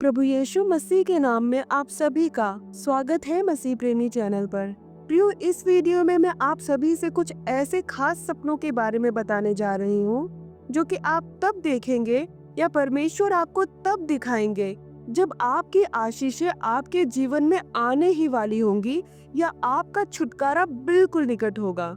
प्रभु यीशु मसीह के नाम में आप सभी का स्वागत है मसीह प्रेमी चैनल पर। प्रियो, इस वीडियो में मैं आप सभी से कुछ ऐसे खास सपनों के बारे में बताने जा रही हूँ जो कि आप तब देखेंगे या परमेश्वर आपको तब दिखाएंगे जब आपकी आशीषें आपके जीवन में आने ही वाली होंगी या आपका छुटकारा बिल्कुल निकट होगा।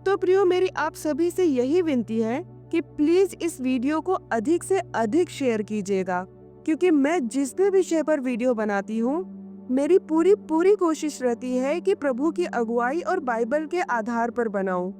तो प्रियो, मेरी आप सभी से यही विनती है कि प्लीज इस वीडियो को अधिक से अधिक शेयर कीजिएगा, क्योंकि मैं जिस भी विषय पर वीडियो बनाती हूँ मेरी पूरी कोशिश रहती है कि प्रभु की अगुवाई और बाइबल के आधार पर बनाऊं।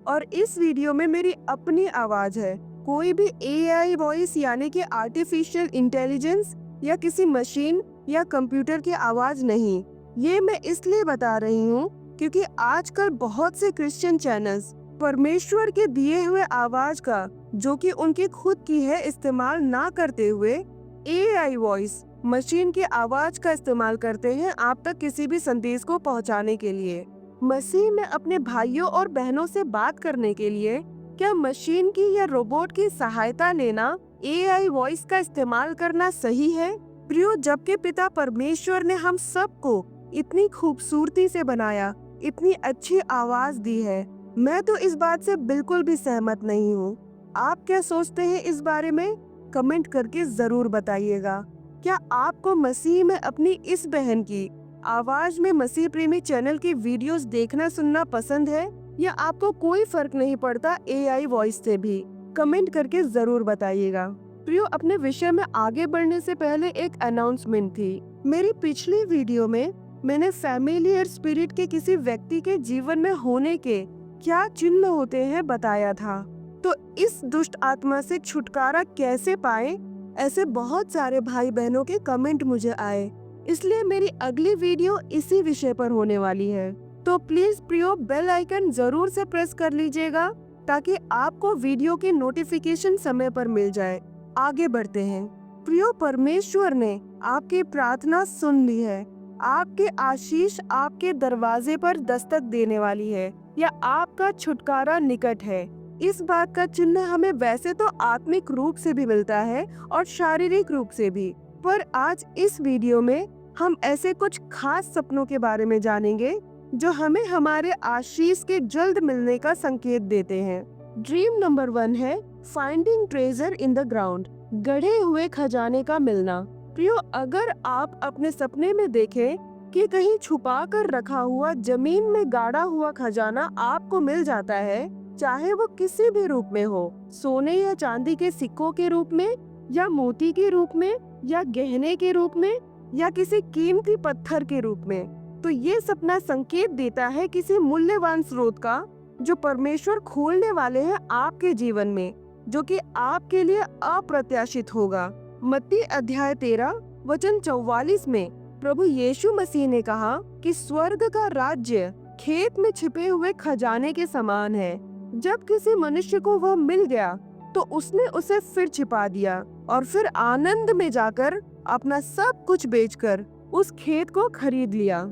और इस वीडियो में मेरी अपनी आवाज है, कोई भी AI वॉइस यानी कि आर्टिफिशियल इंटेलिजेंस या किसी मशीन या कंप्यूटर की आवाज नहीं। ये मैं इसलिए बता रही हूँ क्योंकि आजकल बहुत से क्रिश्चियन चैनल्स परमेश्वर के दिए हुए आवाज का, जो कि उनकी खुद की है, इस्तेमाल ना करते हुए AI वॉइस मशीन की आवाज का इस्तेमाल करते हैं आप तक किसी भी संदेश को पहुंचाने के लिए। मसीह में अपने भाइयों और बहनों से बात करने के लिए क्या मशीन की या रोबोट की सहायता लेना, AI वॉइस का इस्तेमाल करना सही है? प्रियो, जबकि पिता परमेश्वर ने हम सबको इतनी खूबसूरती से बनाया, इतनी अच्छी आवाज दी है, मैं तो इस बात से बिल्कुल भी सहमत नहीं हूँ। आप क्या सोचते हैं इस बारे में? कमेंट करके जरूर बताइएगा। क्या आपको मसीह में अपनी इस बहन की आवाज में मसीह प्रेमी चैनल की वीडियोस देखना सुनना पसंद है, या आपको कोई फर्क नहीं पड़ता AI वॉइस से भी? कमेंट करके जरूर बताइएगा। प्रियो, अपने विषय में आगे बढ़ने से पहले एक अनाउंसमेंट थी। मेरी पिछली वीडियो में मैंने फैमिलियर स्पिरिट के किसी व्यक्ति के जीवन में होने के क्या चिन्ह होते हैं बताया था। तो इस दुष्ट आत्मा से छुटकारा कैसे पाए, ऐसे बहुत सारे भाई बहनों के कमेंट मुझे आए, इसलिए मेरी अगली वीडियो इसी विषय पर होने वाली है। तो प्लीज प्रियो, बेल आइकन जरूर से प्रेस कर लीजिएगा ताकि आपको वीडियो की नोटिफिकेशन समय पर मिल जाए। आगे बढ़ते हैं। प्रियो, परमेश्वर ने आपकी प्रार्थना सुन ली है। आपके आशीष आपके दरवाजे पर दस्तक देने वाली है, या आपका छुटकारा निकट है। इस बात का चिन्ह हमें वैसे तो आत्मिक रूप से भी मिलता है और शारीरिक रूप से भी, पर आज इस वीडियो में हम ऐसे कुछ खास सपनों के बारे में जानेंगे जो हमें हमारे आशीष के जल्द मिलने का संकेत देते हैं। ड्रीम नंबर 1 है finding treasure in the ground, गढ़े हुए खजाने का मिलना। प्रियो, अगर आप अपने सपने में देखें कि कहीं छुपा कर रखा हुआ जमीन में गाड़ा हुआ खजाना आपको मिल जाता है, चाहे वो किसी भी रूप में हो, सोने या चांदी के सिक्कों के रूप में, या मोती के रूप में, या गहने के रूप में, या किसी कीमती पत्थर के रूप में, तो ये सपना संकेत देता है किसी मूल्यवान स्रोत का जो परमेश्वर खोलने वाले हैं आपके जीवन में, जो कि आपके लिए अप्रत्याशित होगा। मत्ती अध्याय 13 वचन 44 में प्रभु यीशु मसीह ने कहा कि स्वर्ग का राज्य खेत में छिपे हुए खजाने के समान है। जब किसी मनुष्य को वह मिल गया तो उसने उसे फिर छिपा दिया और फिर आनंद में जाकर अपना सब कुछ बेचकर उस खेत को खरीद लिया।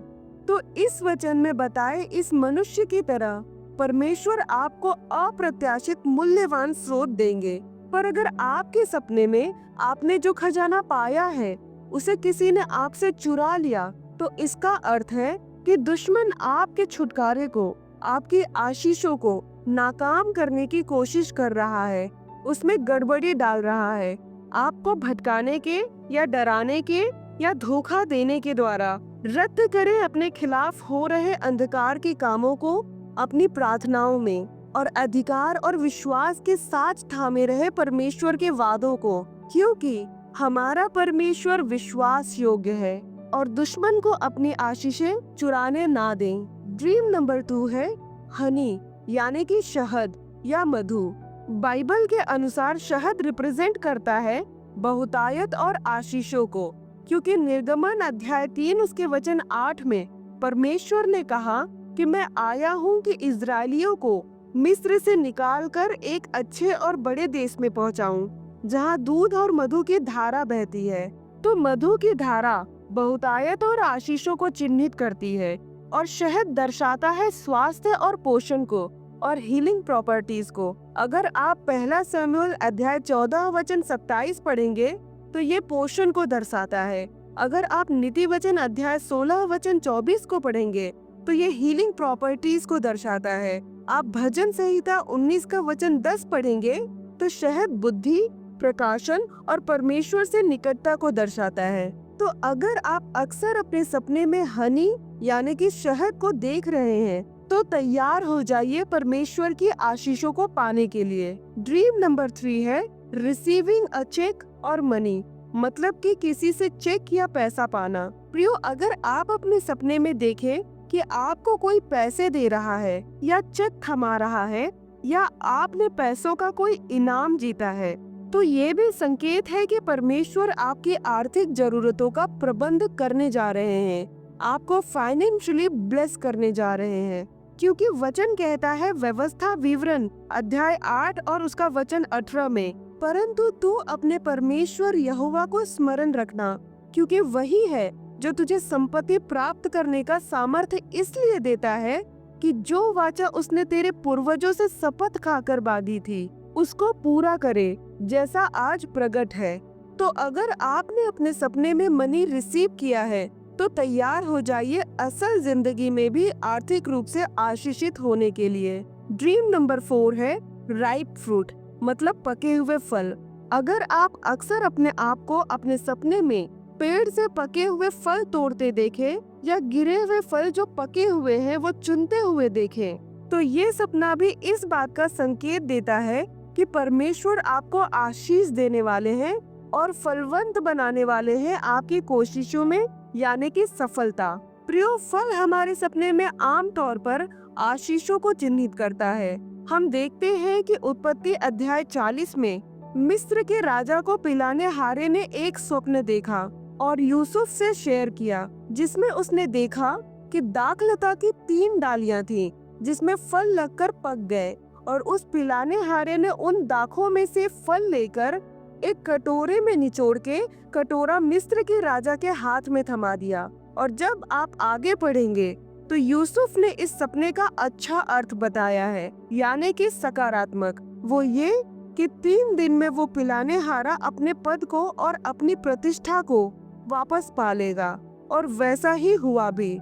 तो इस वचन में बताए इस मनुष्य की तरह परमेश्वर आपको अप्रत्याशित मूल्यवान स्रोत देंगे। पर अगर आपके सपने में आपने जो खजाना पाया है उसे किसी ने आपसे चुरा लिया, तो इसका अर्थ है कि दुश्मन आपके छुटकारे को, आपकी आशीषों को नाकाम करने की कोशिश कर रहा है, उसमें गड़बड़ी डाल रहा है। आपको भटकाने के या डराने के या धोखा देने के द्वारा रद्द करें अपने खिलाफ हो रहे अंधकार के कामों को अपनी प्रार्थनाओं में, और अधिकार और विश्वास के साथ थामे रहे परमेश्वर के वादों को, क्योंकि हमारा परमेश्वर विश्वास योग्य है और दुश्मन को अपनी आशीषें चुराने ना दें। ड्रीम नंबर 2 है हनी, यानी कि शहद या मधु। बाइबल के अनुसार शहद रिप्रेजेंट करता है बहुतायत और आशीषों को, क्योंकि निर्गमन अध्याय 3 उसके वचन 8 में परमेश्वर ने कहा कि मैं आया हूँ कि इजरायलियों को मिस्र से निकालकर एक अच्छे और बड़े देश में पहुँचाऊं, जहाँ दूध और मधु की धारा बहती है। तो मधु की धारा बहुतायत और आशीषों को चिन्हित करती है, और शहद दर्शाता है स्वास्थ्य और पोषण को और हीलिंग प्रॉपर्टीज को। अगर आप पहला शमूएल अध्याय 14 वचन 27 पढ़ेंगे तो ये पोषण को दर्शाता है। अगर आप नीति वचन अध्याय 16 वचन 24 को पढ़ेंगे तो ये हीलिंग प्रॉपर्टीज को दर्शाता है। आप भजन संहिता 19 का वचन 10 पढ़ेंगे तो शहद बुद्धि, प्रकाशन और परमेश्वर से निकटता को दर्शाता है। तो अगर आप अक्सर अपने सपने में हनी यानी कि शहद को देख रहे हैं तो तैयार हो जाइए परमेश्वर की आशीषों को पाने के लिए। ड्रीम नंबर 3 है रिसीविंग अ चेक और मनी, मतलब कि किसी से चेक या पैसा पाना। प्रियो, अगर आप अपने सपने में देखें कि आपको कोई पैसे दे रहा है या चेक थमा रहा है या आपने पैसों का कोई इनाम जीता है, तो ये भी संकेत है कि परमेश्वर आपकी आर्थिक जरूरतों का प्रबंध करने जा रहे हैं, आपको फाइनेंशियली ब्लेस करने जा रहे हैं। क्योंकि वचन कहता है व्यवस्था विवरण अध्याय 8 और उसका वचन 18 में, परंतु तू अपने परमेश्वर यहोवा को स्मरण रखना, क्योंकि वही है जो तुझे संपत्ति प्राप्त करने का सामर्थ्य इसलिए देता है कि जो वाचा उसने तेरे पूर्वजों से शपथ खाकर बांधी थी उसको पूरा करे, जैसा आज प्रकट है। तो अगर आपने अपने सपने में मनी रिसीव किया है तो तैयार हो जाइए असल जिंदगी में भी आर्थिक रूप से आशीषित होने के लिए। ड्रीम नंबर 4 है राइप फ्रूट, मतलब पके हुए फल। अगर आप अक्सर अपने आप को अपने सपने में पेड़ से पके हुए फल तोड़ते देखें या गिरे हुए फल जो पके हुए हैं वो चुनते हुए देखें, तो ये सपना भी इस बात का संकेत देता है कि परमेश्वर आपको आशीष देने वाले हैं और फलवंत बनाने वाले हैं आपकी कोशिशों में, यानी कि सफलता। प्रियो, फल हमारे सपने में आमतौर पर आशीषों को चिन्हित करता है। हम देखते हैं कि उत्पत्ति अध्याय 40 में मिस्र के राजा को पिलाने हारे ने एक स्वप्न देखा और यूसुफ से शेयर किया, जिसमें उसने देखा कि दाखलता की 3 डालियां थीं, जिसमें फल लगकर पक गए, और उस पिलाने हारे ने उन दाखों में से फल लेकर एक कटोरे में निचोड़ के कटोरा मिस्र के राजा के हाथ में थमा दिया। और जब आप आगे पढ़ेंगे तो यूसुफ ने इस सपने का अच्छा अर्थ बताया है, यानी कि सकारात्मक। वो ये कि 3 दिन में वो पिलाने हारा अपने पद को और अपनी प्रतिष्ठा को वापस पा लेगा, और वैसा ही हुआ भी।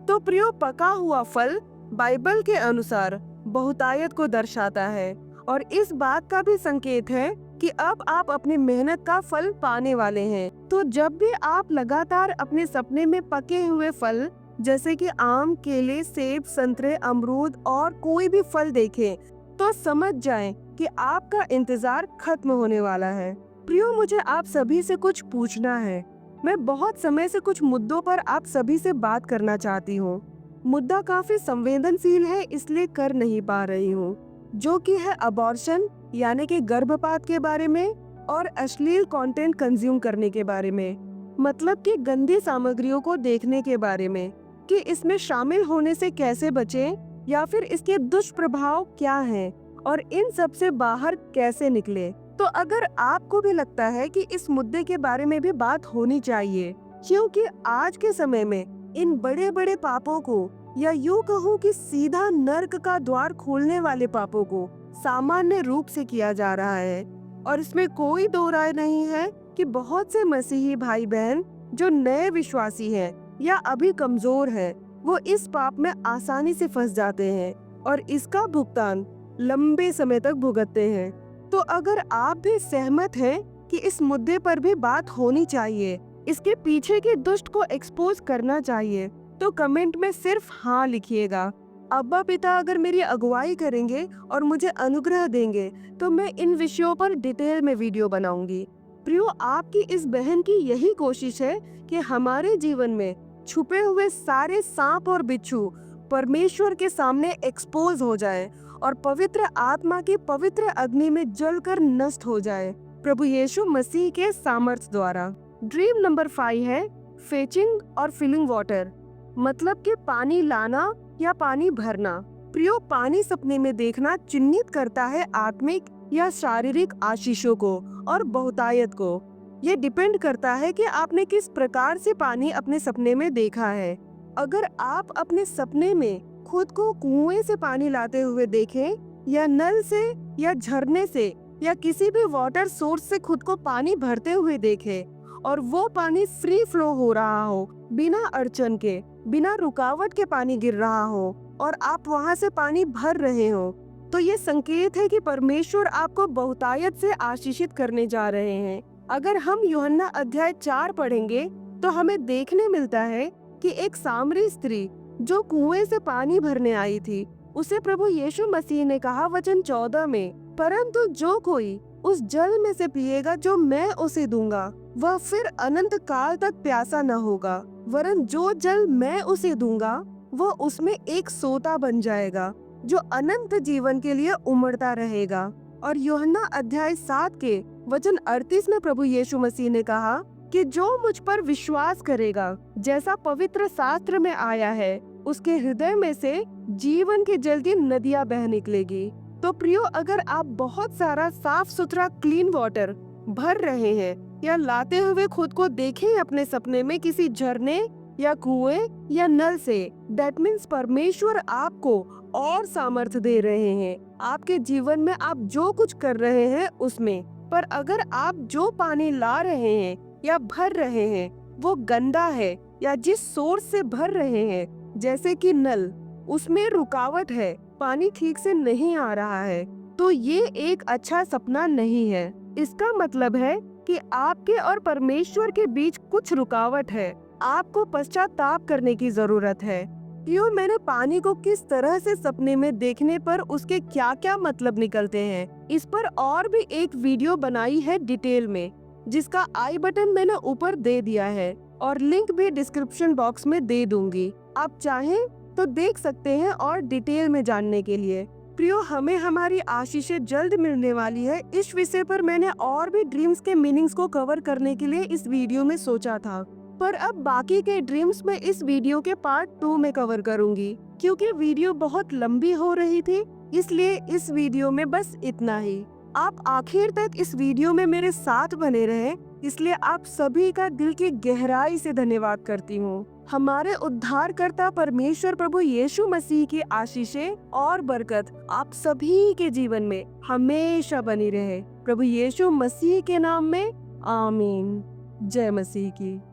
तो प्रियो, पका हुआ फल बाइबल के अनुसार बहुतायत को दर्शाता है और इस बात का भी संकेत है कि अब आप अपनी मेहनत का फल पाने वाले हैं। तो जब भी आप लगातार अपने सपने में पके हुए फल जैसे कि आम, केले, सेब, संतरे, अमरूद और कोई भी फल देखें, तो समझ जाएं कि आपका इंतजार खत्म होने वाला है। प्रियो, मुझे आप सभी से कुछ पूछना है। मैं बहुत समय से कुछ मुद्दों पर आप सभी से बात करना चाहती हूँ। मुद्दा काफी संवेदनशील है, इसलिए कर नहीं पा रही हूँ, जो कि है अबॉर्शन यानी कि गर्भपात के बारे में और अश्लील कंटेंट कंज्यूम करने के बारे में, मतलब कि गंदी सामग्रियों को देखने के बारे में, कि इसमें शामिल होने से कैसे बचें या फिर इसके दुष्प्रभाव क्या हैं और इन सब से बाहर कैसे निकले। तो अगर आपको भी लगता है कि इस मुद्दे के बारे में भी बात होनी चाहिए, क्योंकि आज के समय में इन बड़े बड़े पापों को, या यूं कहूँ कि सीधा नर्क का द्वार खोलने वाले पापों को सामान्य रूप से किया जा रहा है, और इसमें कोई दो राय नहीं है कि बहुत से मसीही भाई बहन जो नए विश्वासी हैं या अभी कमजोर हैं, वो इस पाप में आसानी से फंस जाते हैं और इसका भुगतान लंबे समय तक भुगतते हैं। तो अगर आप भी सहमत हैं कि इस मुद्दे पर भी बात होनी चाहिए, इसके पीछे के दुष्ट को एक्सपोज करना चाहिए, तो कमेंट में सिर्फ हाँ लिखिएगा। अब्बा पिता अगर मेरी अगुवाई करेंगे और मुझे अनुग्रह देंगे तो मैं इन विषयों पर डिटेल में वीडियो बनाऊंगी। प्रियो, आपकी इस बहन की यही कोशिश है कि हमारे जीवन में छुपे हुए सारे सांप और बिच्छू परमेश्वर के सामने एक्सपोज हो जाएं और पवित्र आत्मा की पवित्र अग्नि में जलकर नष्ट हो जाए, प्रभु यीशु मसीह के सामर्थ्य द्वारा। ड्रीम नंबर 5 है फेचिंग और फिलिंग वाटर, मतलब कि पानी लाना या पानी भरना। प्रियो, पानी सपने में देखना चिन्हित करता है आत्मिक या शारीरिक आशीषों को और बहुतायत को। ये डिपेंड करता है कि आपने किस प्रकार से पानी अपने सपने में देखा है। अगर आप अपने सपने में खुद को कुएं से पानी लाते हुए देखें, या नल से या झरने से या किसी भी वाटर सोर्स से खुद को पानी भरते हुए देखे और वो पानी फ्री फ्लो हो रहा हो, बिना अड़चन के, बिना रुकावट के पानी गिर रहा हो और आप वहां से पानी भर रहे हो, तो ये संकेत है कि परमेश्वर आपको बहुतायत से आशीषित करने जा रहे हैं। अगर हम यूहन्ना अध्याय 4 पढ़ेंगे तो हमें देखने मिलता है कि एक सामरी स्त्री जो कुएं से पानी भरने आई थी, उसे प्रभु यीशु मसीह ने कहा वचन 14 में, परंतु जो कोई उस जल में से पिएगा जो मैं उसे दूंगा, वह फिर अनंत काल तक प्यासा न होगा, वरन जो जल मैं उसे दूंगा वह उसमें एक सोता बन जाएगा जो अनंत जीवन के लिए उमड़ता रहेगा। और यूहन्ना अध्याय 7 के वचन 38 में प्रभु यीशु मसीह ने कहा कि जो मुझ पर विश्वास करेगा, जैसा पवित्र शास्त्र में आया है, उसके हृदय में से जीवन की जल की नदियां बह निकलेगी। तो प्रियो, अगर आप बहुत सारा साफ सुथरा क्लीन वाटर भर रहे हैं या लाते हुए खुद को देखें अपने सपने में किसी झरने या कुएं या नल से, दैट मीन्स परमेश्वर आपको और सामर्थ्य दे रहे हैं आपके जीवन में, आप जो कुछ कर रहे हैं उसमें। पर अगर आप जो पानी ला रहे हैं या भर रहे हैं वो गंदा है, या जिस सोर्स से भर रहे हैं जैसे कि नल, उसमें रुकावट है, पानी ठीक से नहीं आ रहा है, तो ये एक अच्छा सपना नहीं है। इसका मतलब है कि आपके और परमेश्वर के बीच कुछ रुकावट है, आपको पश्चाताप करने की जरूरत है। क्यों, मैंने पानी को किस तरह से सपने में देखने पर उसके क्या क्या मतलब निकलते हैं, इस पर और भी एक वीडियो बनाई है डिटेल में, जिसका आई बटन मैंने ऊपर दे दिया है और लिंक भी डिस्क्रिप्शन बॉक्स में दे दूंगी। आप चाहें तो देख सकते हैं और डिटेल में जानने के लिए। प्रियो, हमें हमारी आशीषें जल्द मिलने वाली है। इस विषय पर मैंने और भी ड्रीम्स के मीनिंग्स को कवर करने के लिए इस वीडियो में सोचा था, पर अब बाकी के ड्रीम्स में इस वीडियो के पार्ट 2 में कवर करूंगी, क्योंकि वीडियो बहुत लंबी हो रही थी, इसलिए इस वीडियो में बस इतना ही। आप आखिर तक इस वीडियो में मेरे साथ बने रहे, इसलिए आप सभी का दिल की गहराई से धन्यवाद करती हूँ। हमारे उद्धारकर्ता परमेश्वर प्रभु यीशु मसीह की आशीषें और बरकत आप सभी के जीवन में हमेशा बनी रहे। प्रभु यीशु मसीह के नाम में आमीन। जय मसीह की।